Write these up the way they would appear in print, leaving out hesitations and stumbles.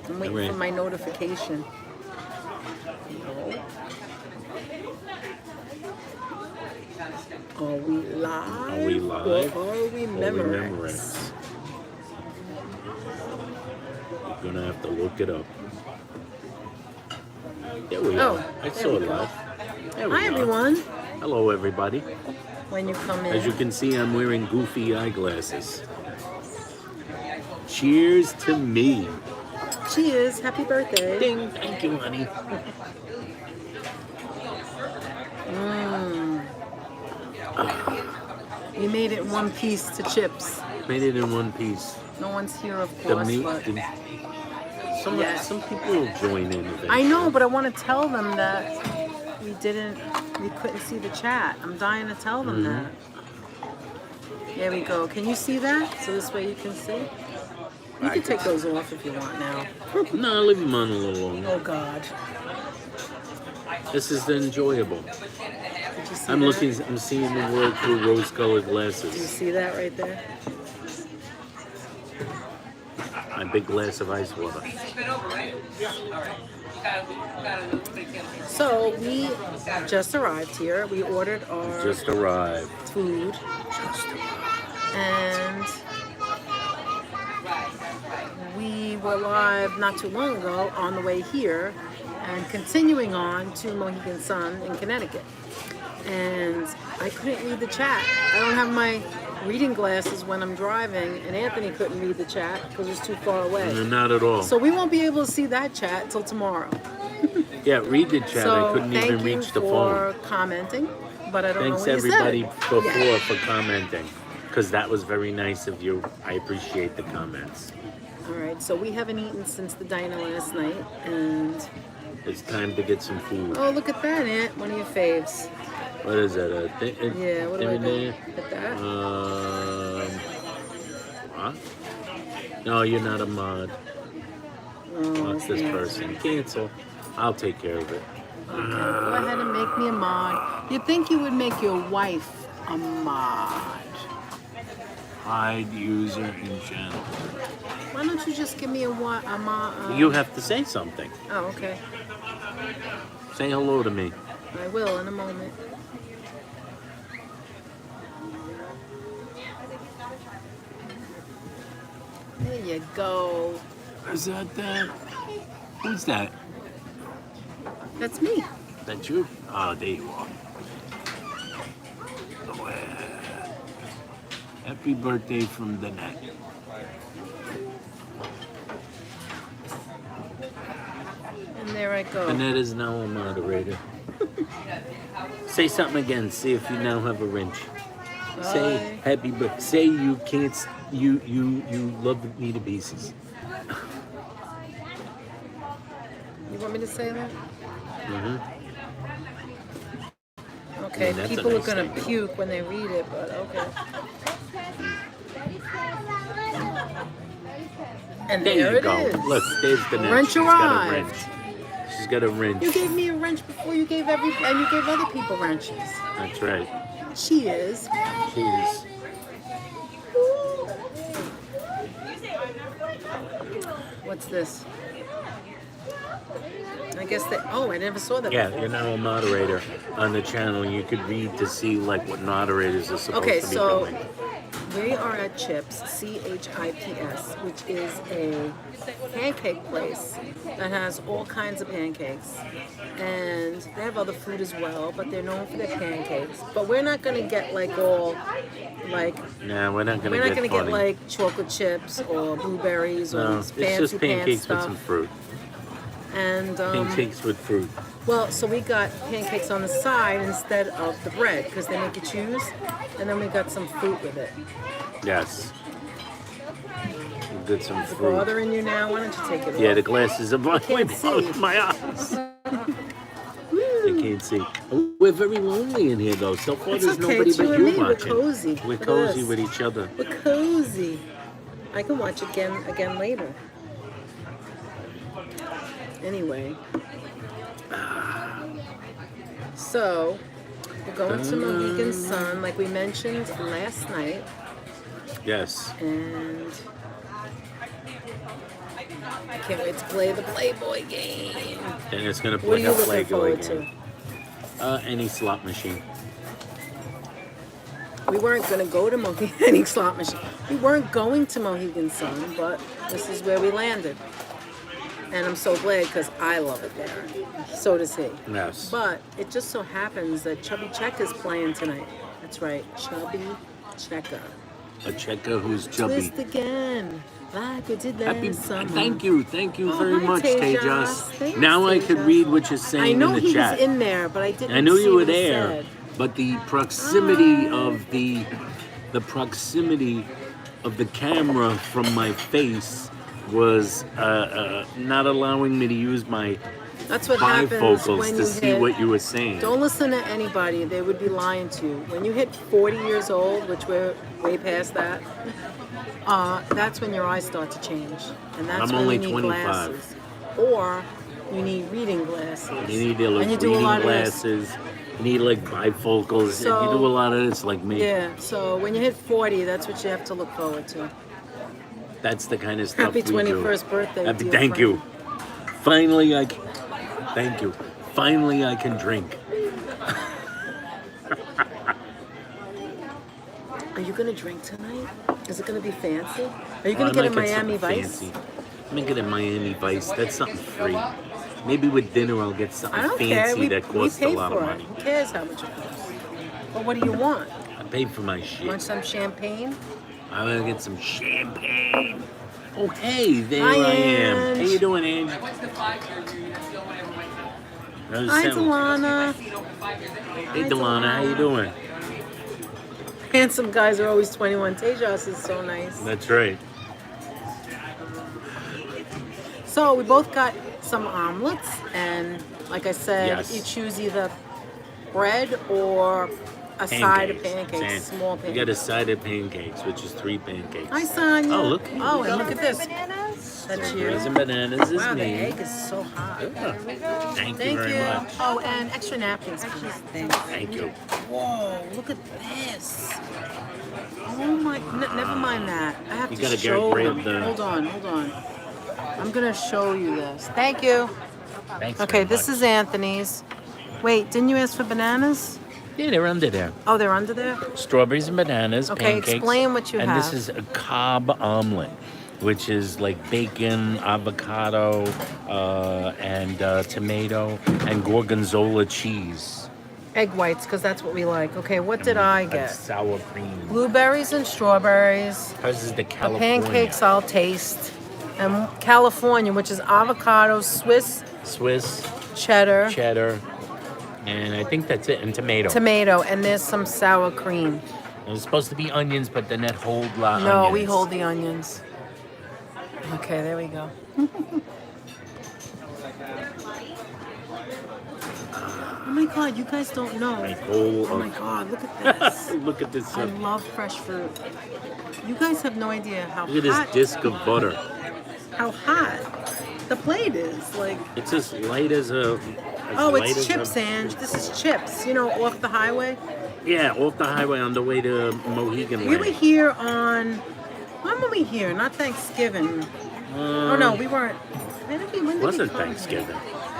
I'm waiting for my notification. Are we live? Are we live? Or are we Memorex? You're gonna have to look it up. There we are. I saw it live. There we Hi, are. everyone. Hello, everybody. When you come in. As you can see, I'm wearing goofy eyeglasses. Cheers to me. Cheers. Happy birthday. Ding. Thank you, honey. You made it one piece to chips. Made it in one piece. No one's here, of The course. meat. But Some people will join in eventually. I know, but I want to tell them that we couldn't see the chat. I'm dying to tell them that. There we go. Can you see that? So this way you can see. You can take those off if you want now. No, I'll leave them on a little longer. Oh God. This is enjoyable. Did you see I'm that? I'm seeing the world through rose-colored Do you glasses. see that right there? My big glass of ice water. So we just arrived here. We ordered our Just arrived. food, and we were live not too long ago on the way here, and continuing on to Mohegan Sun in Connecticut. And I couldn't read the chat. I don't have my reading glasses when I'm driving, and Anthony couldn't read the chat because it's too far away. Not at all. So we won't be able to see that chat till tomorrow. Yeah, read the chat. So I couldn't even reach the phone. thank you for commenting, but I don't Thanks know what you everybody said. before Yeah. for commenting, because that was very nice of you. I appreciate the comments. All right, so we haven't eaten since the diner last night, and It's time to get some food. oh, look at that, Aunt, one of your faves. What is that? Yeah, what do I do? Hit that? What? No, you're not a mod. Oh, What's this Aunt. person? Cancel. I'll take care of it. Okay, go ahead and make me a mod. You'd think you would make your wife a mod. Hide user in channel. Why don't you just give me a mod? You have to say something. Oh, okay. Say hello to me. I will in a moment. There you go. Is that that? Who's that? That's me. That you? Oh, there you are. Oh, happy birthday from the net. And there I go. The net is now a moderator. Say something again. See if you now have a wrench. Say Bye. happy birthday. Say you can't. You love me to pieces. You want me to say that? Mm-hmm. Okay, that's a people nice are gonna thing. puke when they read it, but okay. And There there you it go. is. Look, there's the net. Wrench She's got a arrived. wrench. She's got a wrench. You gave me a wrench before you gave and you gave other people wrenches. That's right. Cheers. Cheers. What's this? I guess that. Oh, I never saw that. Yeah, before. you're now a moderator on the channel. You could read to see like what moderators are supposed Okay, to be so doing. we are at Chips, CHIPS, which is a pancake place that has all kinds of pancakes. And they have other food as well, but they're known for their pancakes. But we're not gonna get like all like Nah, we're not gonna we're not gonna funny. get like chocolate chips or blueberries or No, it's fancy just pants pancakes stuff. with some fruit. And Pancakes with fruit. well, so we got pancakes on the side instead of the bread because they make you choose, and then we got some fruit with it. Yes. We did some Is it fruit. bothering you now? Why don't you take it off? Yeah, the glasses are way can't see. both my eyes. I can't see. We're very lonely in here, though. So far, It's there's okay, nobody it's you but and you me. We're watching. cozy. We're Look at cozy this. with each other. We're cozy. I can watch it again later. Anyway. So, we're going to Mohegan Sun, like we mentioned last night. Yes. And I can't wait to play the Playboy game. Then it's gonna What are play you a looking Playboy forward game. Any slot machine. to? We weren't going to go to any slot machine. We weren't going to Mohegan Sun, but this is where we landed. And I'm so glad because I love it there. So does he. Yes. But it just so happens that Chubby Checker's playing tonight. That's right, Chubby Checker. A checker who's chubby. Twist again, like we did last summer. Thank you Oh, very hi, much, Tejas. Tejas. Thanks, Now I could Tejas. read what you're saying I know in the he chat. was in there, but I didn't. I knew see you were what he there, said. but the proximity of the proximity of the camera from my face was not allowing me to use my That's what happens bifocals when to you see hit. what you were saying. Don't listen to anybody; they would be lying to you. When you hit 40 years old, which we're way past that, that's when your eyes start to change, and that's I'm when only you need 25. glasses, or you need reading glasses. You need like and you do a reading lot of this. glasses. You need like bifocals. So- you do a lot of this like me. Yeah, so when you hit 40, that's what you have to look forward to. That's the kind of stuff Happy we do. 21st birthday, Happy, dear thank friend. you. Finally, thank you. Finally, I can drink. Are you gonna drink tonight? Is it gonna be fancy? Are you I gonna get a might Miami something Vice? fancy. I'm gonna get a Miami Vice. That's something free. Maybe with dinner I'll get something I don't fancy care. We that costs pay a lot for of it. money. Who cares how much it costs? But what do you want? I paid for my shit. Want some champagne? I'm gonna get some champagne. Oh hey, there Hi, I am. How Ange. you doing, Ange? How's Hi, it sound? Delana. Hey, Delana, how you doing? Handsome guys are always 21. Tejas is so nice. That's right. So we both got some omelets, and like I said, Yes. you choose either bread or a side of pancakes, San- small You pancakes. got a side of pancakes, which is 3 pancakes. Hi, Sonia. Oh, look. Oh, and look at this. Bananas? That's Strawberries you. and bananas is Wow, the me. egg is so hot. Yeah. Thank you Thank very you. much. Oh, and extra napkins, please. Thanks. Thank you. Whoa, look at this. Oh my, never mind that. I have You to gotta show grab them. the- Hold on. I'm gonna show you this. Thank you. Thanks Okay, very this much. is Anthony's. Wait, didn't you ask for bananas? Yeah, they're under there. Oh, they're under there? Strawberries and bananas, Okay, pancakes. explain what you and have. this is a Cobb omelet, which is like bacon, avocado, and tomato, and gorgonzola cheese. Egg whites, because that's what we like. Okay, what did I And get? sour cream. Blueberries and strawberries. Hers is the The California. pancakes I'll taste. And California, which is avocado, Swiss Swiss, cheddar, cheddar, and I think that's it, and tomato. tomato, and there's some sour cream. It was supposed to be onions, but then that whole lot No, onions. we hold the onions. Okay, there we go. Oh my god, you guys don't know. A bowl Oh my of- god, look at this. Look at this. I Look love fresh fruit. You guys have no idea how at this hot, disc of butter. how hot the plate is. Like, It's as light as a. as oh, light it's as chips, a, Ange. This is chips. You know, off the highway. Yeah, off the highway on the way to Mohegan We were Land. here on. When were we here? Not Thanksgiving. Oh no, we weren't. When did we It wasn't come here? Thanksgiving.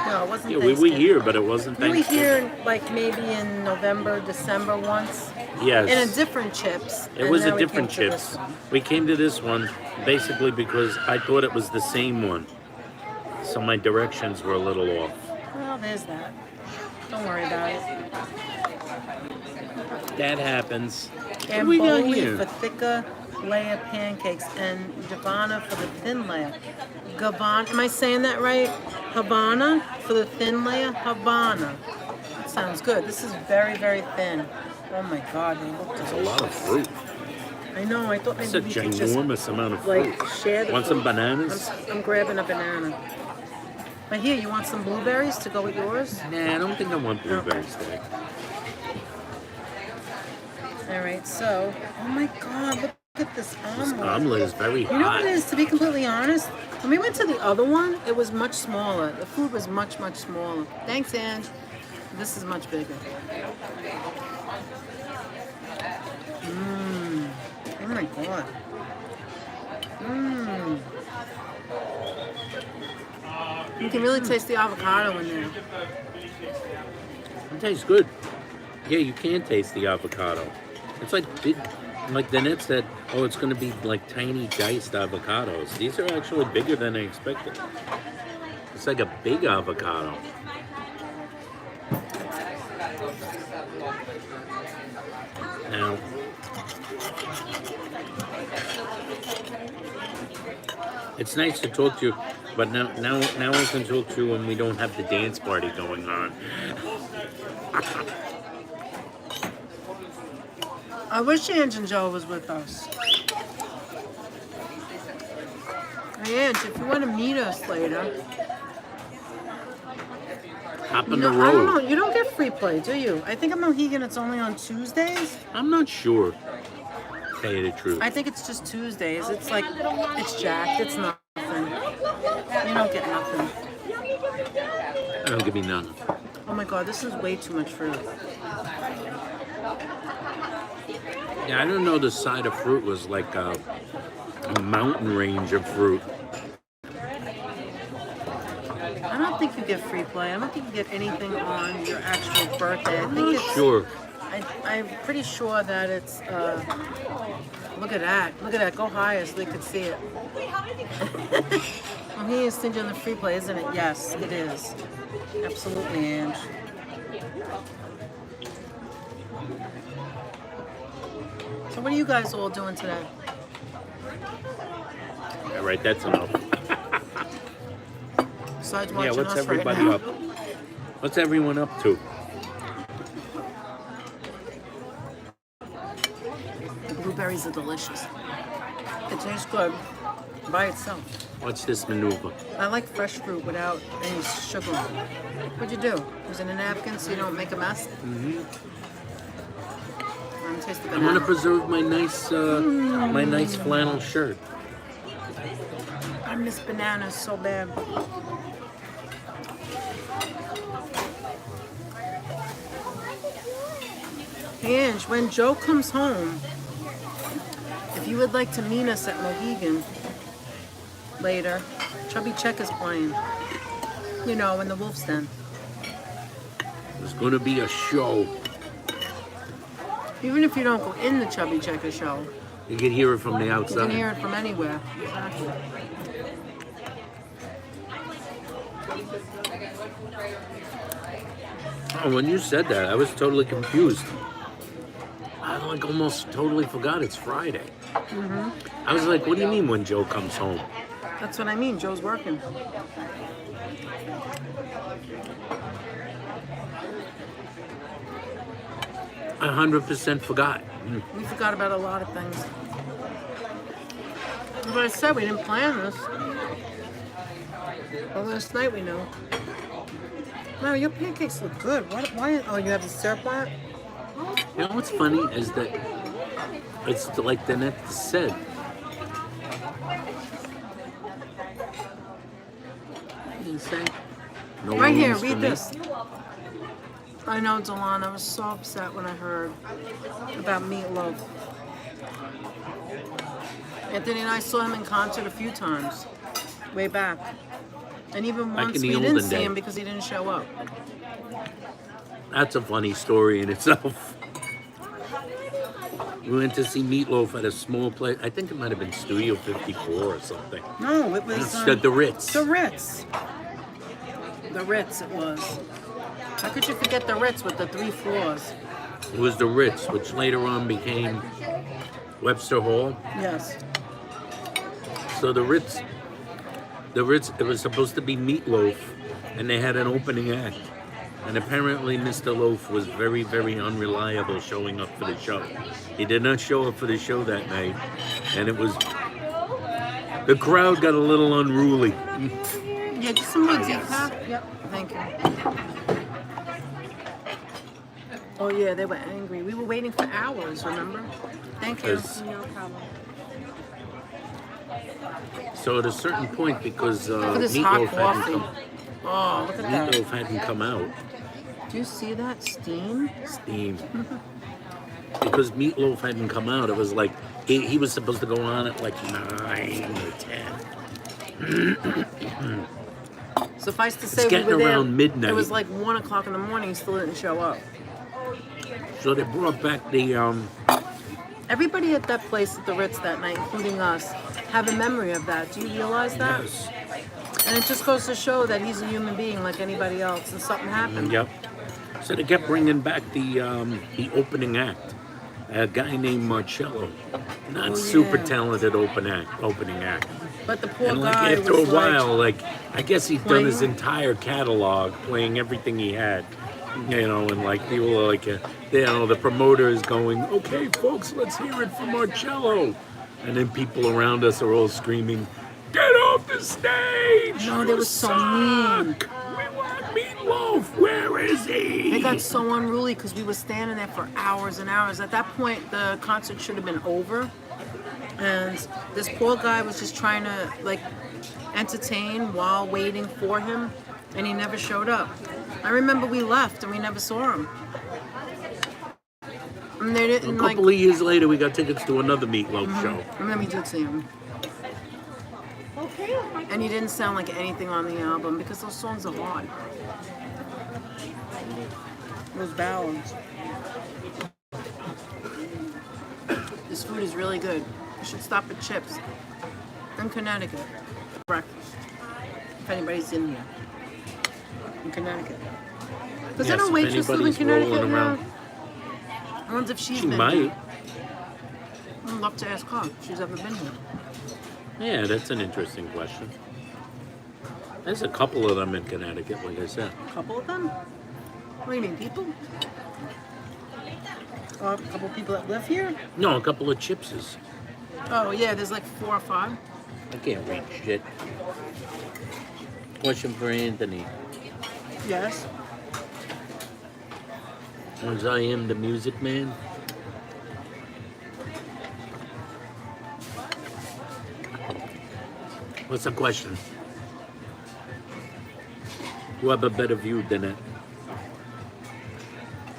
No, it wasn't Yeah, we Thanksgiving. were here, but it wasn't We were Thanksgiving. here like maybe in November, December once. Yes. In a different chips. It and was then a we different came to chips. this one. We came to this one basically because I thought it was the same one. So my directions were a little off. Well, there's that. Don't worry about it. That happens. And what do we got Boli here? for thicker layer pancakes and Javana for the thin layer. Gavana, am I saying that right? Havana for the thin layer? Havana. That sounds good. This is very, very thin. Oh my god, they look It's a lot of fruit. I know, I thought It's maybe a we could just ginormous amount of fruit. like share the Want fruit. some bananas? I'm grabbing a banana. But here, you want some blueberries to go with yours? Nah, I don't think I want blueberries today. All right, so, oh my god, look at this This omelet. omelet is very You know hot. what it is, to be completely honest? When we went to the other one, it was much smaller. The food was much, much smaller. Thanks, Ange. This is much bigger. Oh my god. You can really taste the avocado in there. It tastes good. Yeah, you can taste the avocado. It's like big, like Danette said, oh, it's going to be like tiny diced avocados. These are actually bigger than I expected. It's like a big avocado. Now, it's nice to talk to you, but now I can talk to you when we don't have the dance party going on. I wish Ange and Joe was with us. Hey, Ange, if you want to meet us later, Hop you on know, the I don't know. road. You don't get free play, do you? I think at Mohegan it's only on Tuesdays. I'm not sure. Tell you the truth. I think it's just Tuesdays. It's like, it's jacked. It's nothing. You don't get nothing. Don't give me none. Oh my God, this is way too much fruit. Yeah, I don't know. The side of fruit was like a mountain range of fruit. I don't think you get free play. I don't think you get anything on your actual birthday. I think it's Sure. I'm pretty sure that it's. Look at that! Look at that! Go higher so they could see it. Well, he is stingy on the free play, isn't it? Yes, it is. Absolutely, Ange. So, what are you guys all doing today? All right, that's enough. Besides Yeah, watching what's us everybody right now? up? What's everyone up to? The blueberries are delicious. It tastes good by itself. What's this maneuver? I like fresh fruit without any sugar. What'd you do? Use it in a napkin so you don't make a mess? Mm-hmm. Taste the I want banana. to preserve my nice flannel shirt. I miss bananas so bad. Ange, when Joe comes home, if you would like to meet us at Mohegan later, Chubby Check is playing. You know, in the Wolf's Den. There's going to be a show. Even if you don't go in the Chubby Checker show, You can hear it from the you can outside. hear it from anywhere. Exactly. Oh, when you said that, I was totally confused. I like almost totally forgot it's Friday. Mm-hmm. I was like, what do you mean when Joe comes home? That's what I mean. Joe's working. I 100% forgot. We forgot about a lot of things. But I said we didn't plan this. But last night we know. Wow, your pancakes look good. Why? Oh, you have the syrup on it? You know what's funny is that it's like Danette said. What did he say? No Right here, rooms for read me? this. I know, Delon. I was so upset when I heard about Meatloaf. Anthony and I saw him in concert a few times, way back. And even Back once in the we didn't olden see days. him because he didn't show up. That's a funny story in itself. We went to see Meatloaf at a small place. I think it might have been Studio 54 or something. No, it was It's the Ritz. The Ritz. The Ritz it was. How could you forget the Ritz with the 3 floors? It was the Ritz, which later on became Webster Hall. Yes. So the Ritz, it was supposed to be Meatloaf, and they had an opening act. And apparently Mr. Loaf was very, very unreliable showing up for the show. He did not show up for the show that night, and the crowd got a little unruly. Yeah, just some more decaf. Yep, thank you. Oh yeah, they were angry. We were waiting for hours, remember? Thank you. Because- No problem. So at a certain point, because Look at this hot Meatloaf hadn't coffee. come, Oh, look at that. Meatloaf hadn't come out, Do you see that steam? steam. Because Meatloaf hadn't come out, it was like he was supposed to go on at like 9 or 10. Suffice to say, we getting were there. around midnight. It was like 1 o'clock in the morning. He still didn't show up. So they brought back the Everybody at that place at the Ritz that night, including us, have a memory of that. Do you realize that? yes. And it just goes to show that he's a human being like anybody else, and something happened. Yep. So they kept bringing back the opening act. A guy named Marcello, not Oh, super yeah. talented opening act. But the poor And like guy after a was while, like I guess he'd done his playing- entire catalog, playing everything he had, and like people are like, the promoter is going, okay, folks, let's hear it from Marcello, and then people around us are all screaming, get off the stage! No, they You were so suck! mean. We want Meatloaf. Where is he? They got so unruly because we were standing there for hours and hours. At that point, the concert should have been over. And this poor guy was just trying to, like, entertain while waiting for him. And he never showed up. I remember we left and we never saw him. And they A didn't, like... couple of years later, we got tickets to another Meatloaf show. And then we did see him. And he didn't sound like anything on the album because those songs are hard. Those ballads. This food is really good. You should stop at Chips in Connecticut for breakfast. If anybody's in here. In Connecticut. Does Yes, that a if waitress live in anybody's Connecticut rolling now? around. I wonder if she's She been might. here. I'd love to ask her if she's ever been here. Yeah, that's an interesting question. There's a couple of them in Connecticut, like I said. A couple of them? What do you mean, people? A couple of people that live here? No, a couple of Chipses. Oh, yeah, there's like 4 or 5. I can't read shit. Question for Anthony. Yes. Was I am the music man? What's the question? You have a better view than it.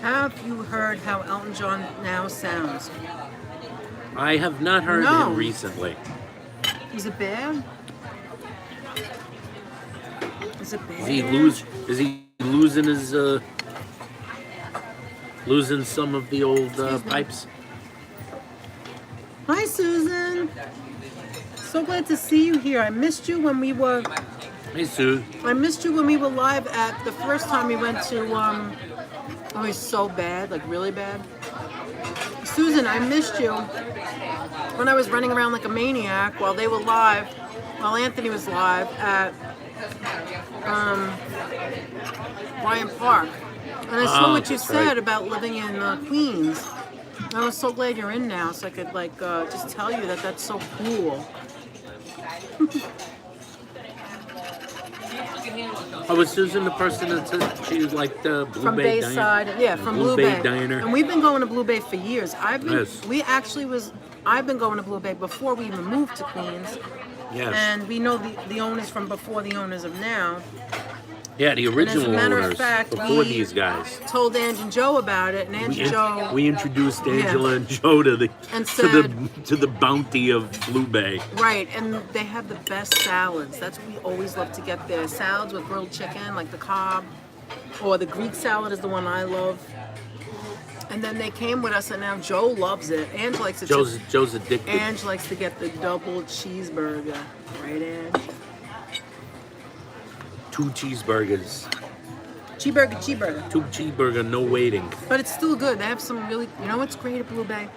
Have you heard how Elton John now sounds? I have not heard No. him recently. Is it bad? Is it bad? Is he losing his losing some of the old Excuse me. pipes? Hi, Susan. So glad to see you here. I missed you when we were Hey Sue. live at the first time we went to it was so bad, like really bad. Susan, I missed you when I was running around like a maniac while they were live, while Anthony was live at Bryant Park. And I saw Oh, what you that's said right. about living in Queens. I was so glad you're in now, so I could like just tell you that that's so cool. Oh, was Susan the person that said she liked Blue From Bay Bayside, Diner? yeah, from Blue Bay. Diner. And we've been going to Blue Bay for years. I've been Yes. I've been going to Blue Bay before we even moved to Queens. Yes. And we know the owners from before the owners of now. Yeah, the as a original matter of owners fact, before we- these guys. Told Ange and Joe about it, and Ange and Joe We introduced Angela and Joe to the And to the bounty of Blue Bay. right, and they have the best salads. That's what we always love to get there. Salads with grilled chicken, like the Cobb, or the Greek salad is the one I love. And then they came with us, and now Joe loves it. Ange likes it. Joe's addicted. Ange likes to get the double cheeseburger, right, Ange? 2 cheeseburgers. Cheeseburger. 2 cheeseburger, no waiting. But it's still good. They have some really, you know what's great at Blue Bay?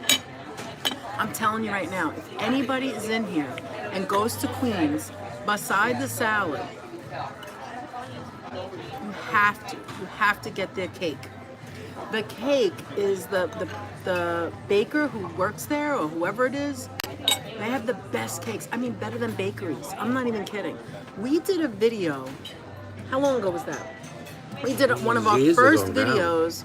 I'm telling you right now, if anybody is in here and goes to Queens, beside the salad, you have to get their cake. The cake is the baker who works there or whoever it is. They have the best cakes. I mean, better than bakeries. I'm not even kidding. We did a video. How long ago was that? We did one of our Years first ago now. videos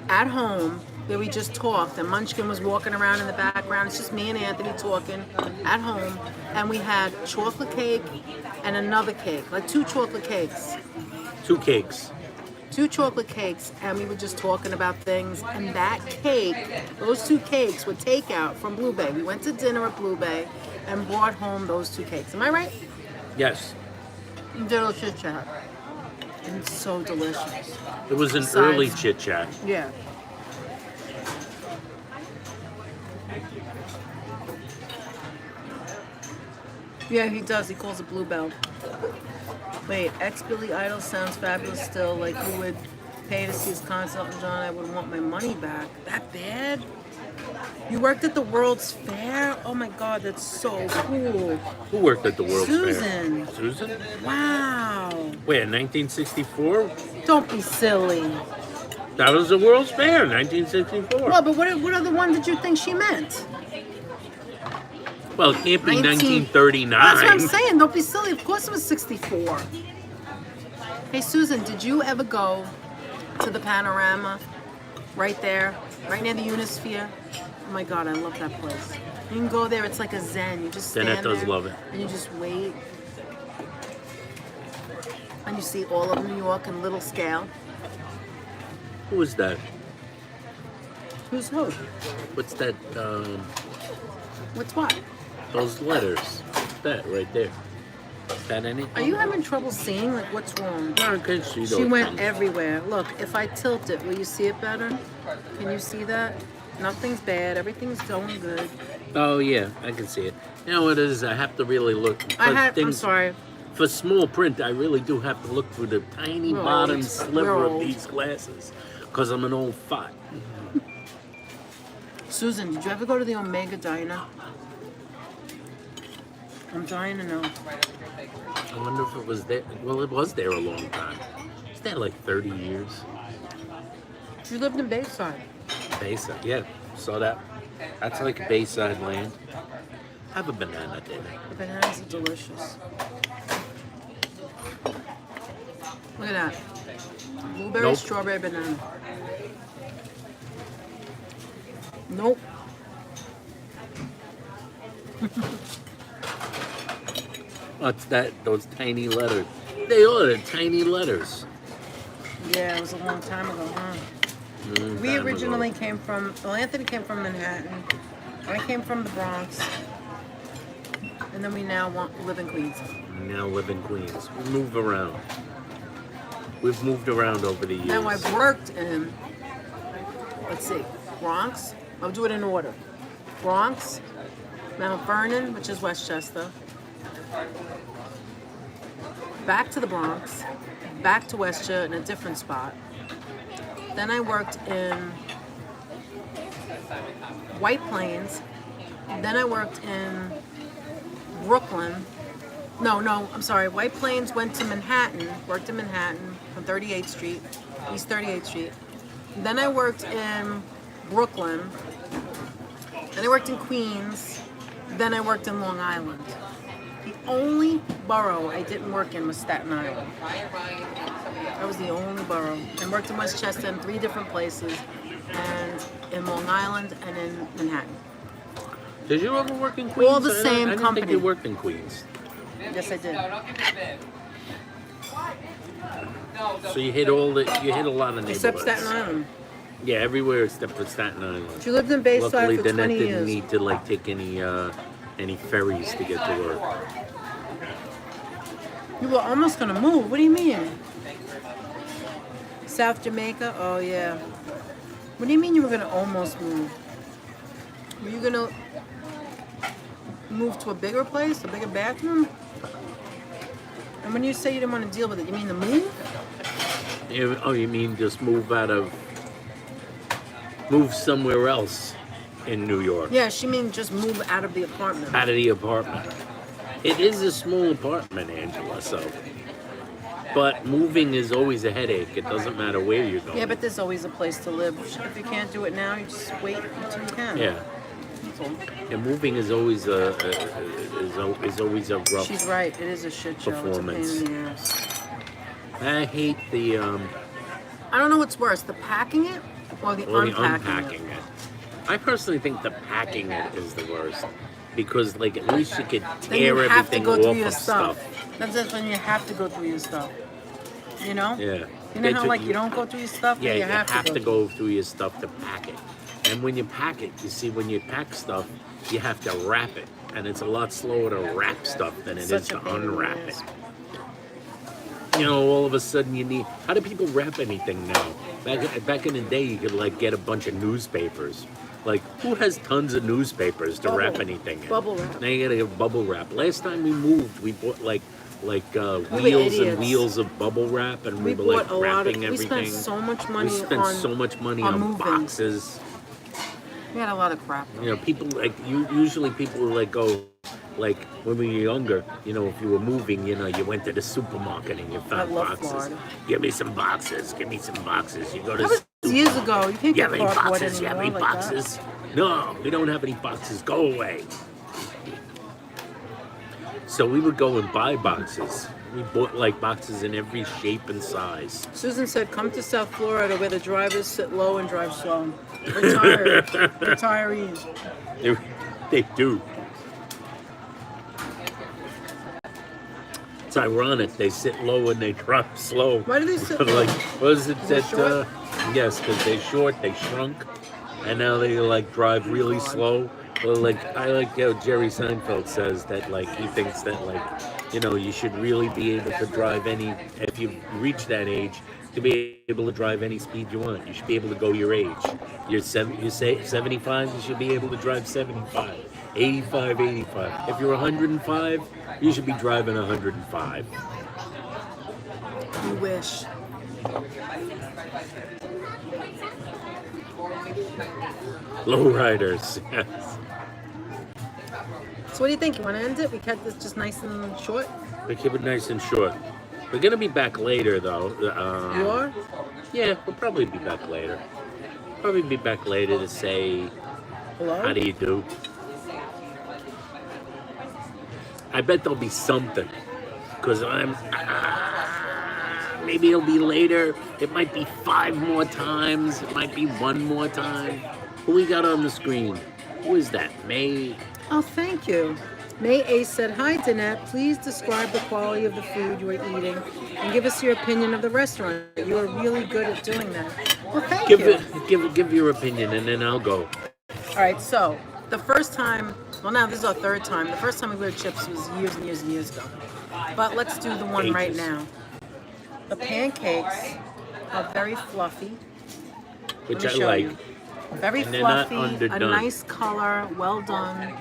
at home where we just talked, and Munchkin was walking around in the background. It's just me and Anthony talking at home, and we had chocolate cake and another cake, like 2 chocolate cakes. 2 cakes. 2 chocolate cakes, and we were just talking about things. And that cake, those 2 cakes were takeout from Blue Bay. We went to dinner at Blue Bay and brought home those 2 cakes. Am I right? Yes. We did a little chit chat. And it's so delicious. It was an Besides- early chit chat. Yeah. Yeah, he does. He calls it Bluebell. Wait, ex-Billy Idol sounds fabulous still. Like you would pay to see his concert, Elton John. I would want my money back. That bad? You worked at the World's Fair? Oh my God, that's so cool. Who worked at the World's Susan. Fair? Susan? Wow. Wait, in 1964? Don't be silly. That was the World's Fair, 1964. Well, but what other one did you think she meant? Well, it can't be 19 1939. That's what I'm saying. Don't be silly. Of course it was 64. Hey, Susan, did you ever go to the Panorama right there, right near the Unisphere? Oh my God, I love that place. You can go there. It's like a zen. You just stand Danette does there love it. and you just wait. And you see all of New York in little scale. Who was that? Who's who? What's that? What's what? Those letters. That right there. Is that any? Are you having trouble seeing? Like, what's wrong? No, I can see those She went things. everywhere. Look, if I tilt it, will you see it better? Can you see that? Nothing's bad. Everything's going good. Oh yeah, I can see it. You know what it is? I have to really look. I'm sorry. For small print, I really do have to look through the tiny We're bottom old. sliver We're of old. these glasses, because I'm an old fart. Susan, did you ever go to the Omega Diner? I'm dying to know. I wonder if it was there. Well, it was there a long time. It's there like 30 years. She lived in Bayside. Bayside, yeah. So that's like Bayside land. Have a banana dinner. The bananas are delicious. Look at that. Blueberry, Nope. strawberry, banana. Nope. What's that? Those tiny letters. They are the tiny letters. Yeah, it was a long time ago, huh? We Time originally ago. came from, well, Anthony came from Manhattan. I came from the Bronx. And then we now live in Queens. Now live in Queens. We move around. We've moved around over the years. Now I've worked in, let's see, Bronx. I'll do it in order. Bronx, Mount Vernon, which is Westchester. Back to the Bronx. Back to Westchester in a different spot. Then I worked in White Plains. Then I worked in Brooklyn. No, I'm sorry. White Plains went to Manhattan, worked in Manhattan on 38th Street, East 38th Street. Then I worked in Brooklyn. Then I worked in Queens. Then I worked in Long Island. The only borough I didn't work in was Staten Island. That was the only borough. I worked in Westchester in 3 different places, and in Long Island and in Manhattan. Did you ever work in Queens? All the I same didn't company. think you worked in Queens. Yes, I did. So you hit a lot of neighborhoods. Except Staten Island. Yeah, everywhere except for Staten Island. She lived in Bayside Luckily, for Danette 20 didn't years. need to like take any ferries to get to work. You were almost gonna move. What do you mean? South Jamaica? Oh yeah. What do you mean you were gonna almost move? Were you gonna move to a bigger place, a bigger bathroom? And when you say you didn't want to deal with it, you mean the move? You mean just move somewhere else in New York? Yeah, she means just move out of the apartment. Out of the apartment. It is a small apartment, Angela, so. But moving is always a headache. It doesn't matter where you're going. Yeah, but there's always a place to live. If you can't do it now, you just wait until you can. Yeah. That's all. And moving is always a rough. She's right. It is a shit show. Performance. It's a pain in the ass. I hate the I don't know what's worse, the packing it or the unpacking it. it. I personally think the packing it is the worst because, like, at least you could Then you tear have to everything go off through your of stuff. That's just when you have to go through your stuff. You know? Yeah. You know how like you don't go through your stuff? Yeah, But you you have to to go through your stuff to pack it. And when you pack it, you see, when you pack stuff, you have to wrap it. And it's a lot slower to wrap stuff than it is Such a to pain in the unwrap it. ass. you know, all of a sudden you need. How do people wrap anything now? Back in the day, you could like get a bunch of newspapers. Like, who has tons of newspapers to wrap anything in? Bubble wrap. Now you gotta get bubble wrap. Last time we moved, we bought like were wheels and idiots. wheels of bubble wrap, and We we were like bought a lot of. wrapping We everything. spent so much money We spent on. so much money on on moving. boxes. We had a lot of crap. You know, people like usually people would like go like when we were younger. You know, if you were moving, you know, you went to the supermarket and you found love boxes. Florida. Give me some boxes. Give me some boxes. You go to. That was years ago. You can't You have get any cardboard boxes? You have anymore any like that. boxes? No, we don't have any boxes. Go away. So we would go and buy boxes. We bought like boxes in every shape and size. Susan said, "Come to South Florida where the drivers sit low and drive slow. Retired, retirees." They do. It's ironic. They sit low and they drive slow. Why do they sit low? Like, what is it They're that? short? Yes, because they're short. They shrunk, and now they like drive really slow. Well, like I like how Jerry Seinfeld says that like he thinks that like you know you should really be able to drive any if you reach that age to be able to drive any speed you want. You should be able to go your age. You say 75, you should be able to drive 75. 85, 85. If you're 105, you should be driving 105. You wish. Lowriders, yes. So what do you think? You want to end it? We kept this just nice and short. We keep it nice and short. We're gonna be back later, though. You are? Yeah, we'll probably be back later. Probably be back later to say Hello? how do you do. I bet there'll be something, cause maybe it'll be later. It might be 5 more times. It might be 1 more time. Who we got on the screen? Who is that? May. Oh, thank you. May A said, "Hi, Danette. Please describe the quality of the food you are eating and give us your opinion of the restaurant. You are really good at doing that." Well, thank you. Give your opinion, and then I'll go. All right, so the first time, well, now this is our third time. The first time we went to Chips was years and years and years ago. But let's do the one right Ages. now. The pancakes are very fluffy. Which Let I me show like. you. Very And they're not fluffy, a underdone. nice color, well done,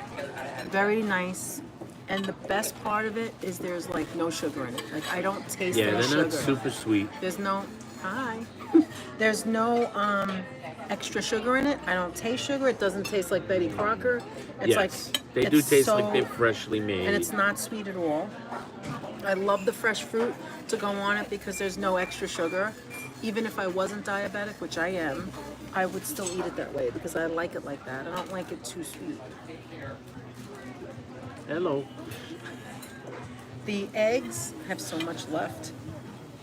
very nice. And the best part of it is there's like no sugar in it. Like I don't taste Yeah, any they're sugar. not super sweet. There's no there's no extra sugar in it. I don't taste sugar. It doesn't taste like Betty Crocker. It's Yes, like they do it's taste so, like they're freshly made. and it's not sweet at all. I love the fresh fruit to go on it because there's no extra sugar. Even if I wasn't diabetic, which I am, I would still eat it that way because I like it like that. I don't like it too sweet. Hello. The eggs have so much left.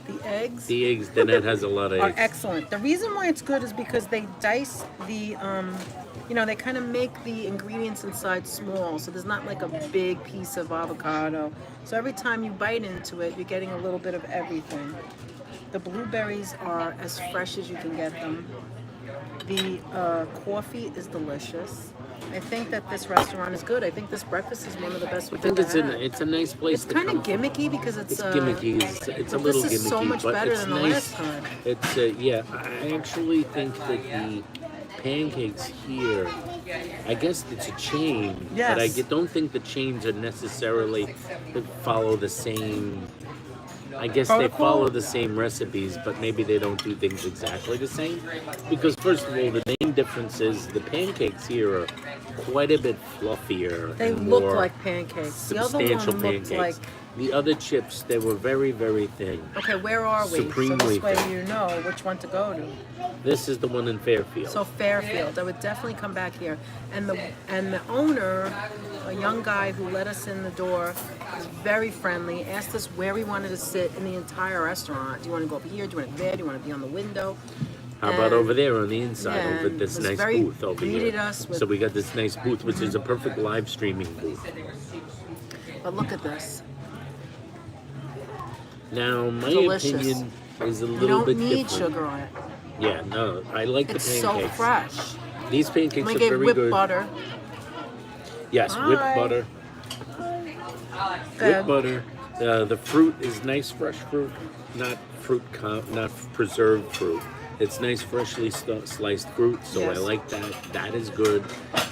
The eggs The eggs, Danette has a lot of are eggs. excellent. The reason why it's good is because they dice the, they kind of make the ingredients inside small, so there's not like a big piece of avocado. So every time you bite into it, you're getting a little bit of everything. The blueberries are as fresh as you can get them. The coffee is delicious. I think that this restaurant is good. I think this breakfast is one of the best I we've think ever had. it's a nice place It's to kind come. of gimmicky because It's gimmicky. It's a but little this is gimmicky, so much but better it's than the nice. last time. It's yeah. I actually think that the pancakes here, I guess it's a chain, but I Yes. don't think the chains are necessarily that follow the same. I guess they Protocol? follow the same recipes, but maybe they don't do things exactly the same. Because first of all, the main difference is the pancakes here are quite a bit fluffier. They and look more like pancakes. The other one substantial looked pancakes. like. The other chips, they were very, very thin. Okay, where are we? Supremely so this way thin. you know which one to go to. This is the one in Fairfield. So Fairfield, I would definitely come back here. And the owner, a young guy who let us in the door, was very friendly. Asked us where we wanted to sit in the entire restaurant. Do you want to go over here? Do you want it there? Do you want to be on the window? How about And- over there on the inside, yeah, over this was nice very- booth over greeted here? us with- So we got this nice booth, which is a perfect live streaming booth. But look at this. Now, my Delicious. opinion is a You little don't bit need different. sugar on it. Yeah, no, I like It's the so pancakes. fresh. These pancakes We are gave very whipped good. butter. Yes, whipped Hi. butter. Good. Whipped butter. The fruit is nice, fresh fruit, not not preserved fruit. It's nice, freshly sliced fruit, so I Yes. like that. That is good.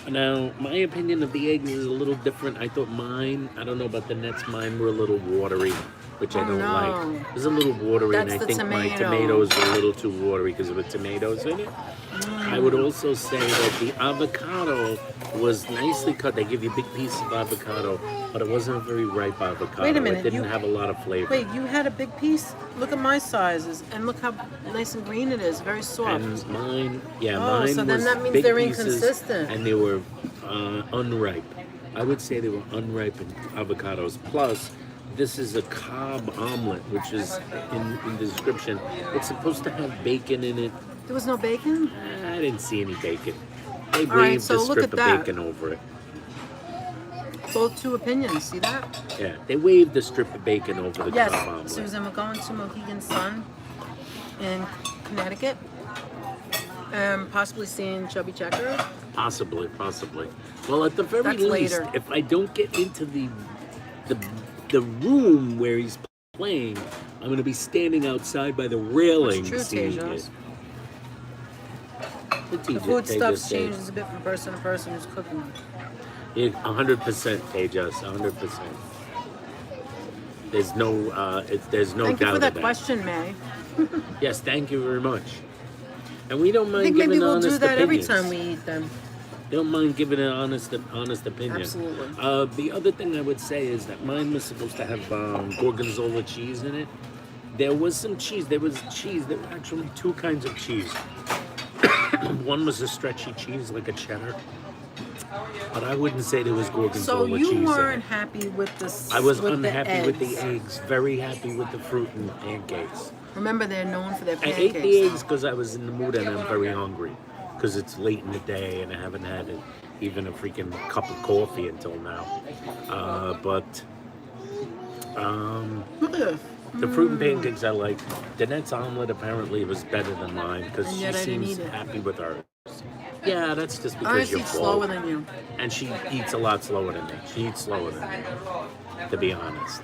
Now, my opinion of the eggs is a little different. I thought mine, I don't know about the Nets, mine were a little watery, which I Oh, don't no. like. It's a little watery, That's and I the think my tomato. tomatoes are a little too watery because of the tomatoes in it. I would also say that the avocado was nicely cut. They give you big pieces of avocado, but it wasn't a very ripe avocado. Wait a minute, It didn't you- have a lot of flavor. Wait, you had a big piece? Look at my sizes, and look how nice and green it is. Very soft. And mine, yeah, Oh, mine so then was that means big they're pieces, inconsistent. and they were unripe. I would say they were unripened avocados. Plus, this is a Cobb omelet, which is in the description. It's supposed to have bacon in it. There was no bacon? I didn't see any bacon. They All right, waved so a look strip at of that. bacon over it. Both two opinions. See that? Yeah, they waved a strip of bacon over the Yes, Cobb omelet. Susan, we're going to Mohegan Sun in Connecticut. And possibly seeing Chubby Checker. Possibly. Well, at the very That's least, later. if I don't get into the room where he's playing, I'm going to be standing outside by the railing That's true, seeing Tejas. it. The food stuff changes a bit from person to person who's cooking. 100%, Tejas, 100%. There's no, there's no Thank doubt you for that of that. question, May. Yes, thank you very much. And we don't I mind think giving maybe we'll honest do that every opinions. time we eat them. Don't mind giving an honest opinion. Absolutely. The other thing I would say is that mine was supposed to have gorgonzola cheese in it. There was some cheese. There was cheese. There were actually two kinds of cheese. One was a stretchy cheese, like a cheddar. But I wouldn't say there was gorgonzola So cheese you in weren't it. happy with the I was with unhappy with the eggs. eggs. Very happy with the fruit and pancakes. Remember, they're known for their I pancakes. ate the now. eggs because I was in the mood and I'm very hungry. Because it's late in the day and I haven't had even a freaking cup of coffee until now. But Look at this. the fruit and pancakes I like. Danette's omelet apparently was better than mine because And she yet I didn't seems eat it. happy with hers. Yeah, that's just I because you're eat full. slower than you. And she eats a lot slower than me. She eats slower than me, to be honest.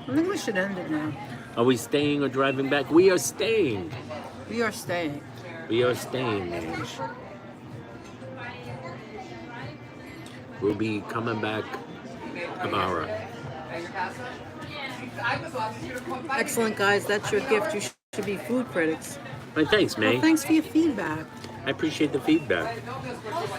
I think we should end it now. Are we staying or driving back? We are staying. We are staying. We are staying, Ange. We'll be coming back tomorrow. Excellent, guys. That's your gift. You should be food critics. Hey, thanks, May. Well, thanks for your feedback. I appreciate the feedback.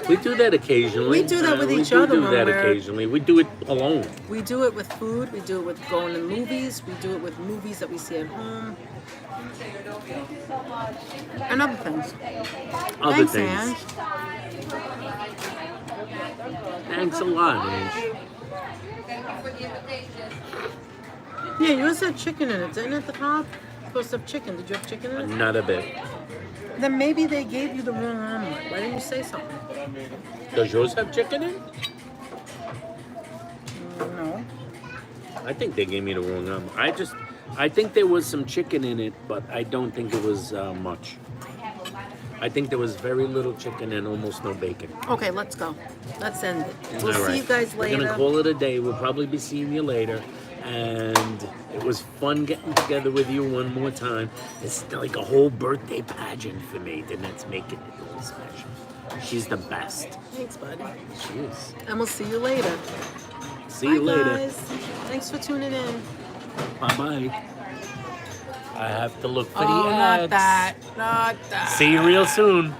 We do that occasionally. We do that with each we other do when that we're- occasionally. We do it alone. We do it with food. We do it with going to movies. We do it with movies that we see at home. And other things. Other Thanks, things. Ange. Thanks a lot, Ange. Yeah, yours had chicken in it, didn't it, at the top? Supposed to have chicken. Did you have chicken in it? Not a bit. Then maybe they gave you the wrong omelet. Why didn't you say something? Does yours have chicken in it? No. I think they gave me the wrong omelet. I think there was some chicken in it, but I don't think it was much. I think there was very little chicken and almost no bacon. Okay, let's go. Let's end it. We'll All see right. you guys later. We're gonna call it a day. We'll probably be seeing you later. And it was fun getting together with you one more time. It's like a whole birthday pageant for me. Danette's making it really special. She's the best. Thanks, buddy. She is. And we'll see you later. See Bye, you later. guys. Thanks for tuning in. Bye-bye. I have to look for Oh, the not ads. that. Not that. See you real soon.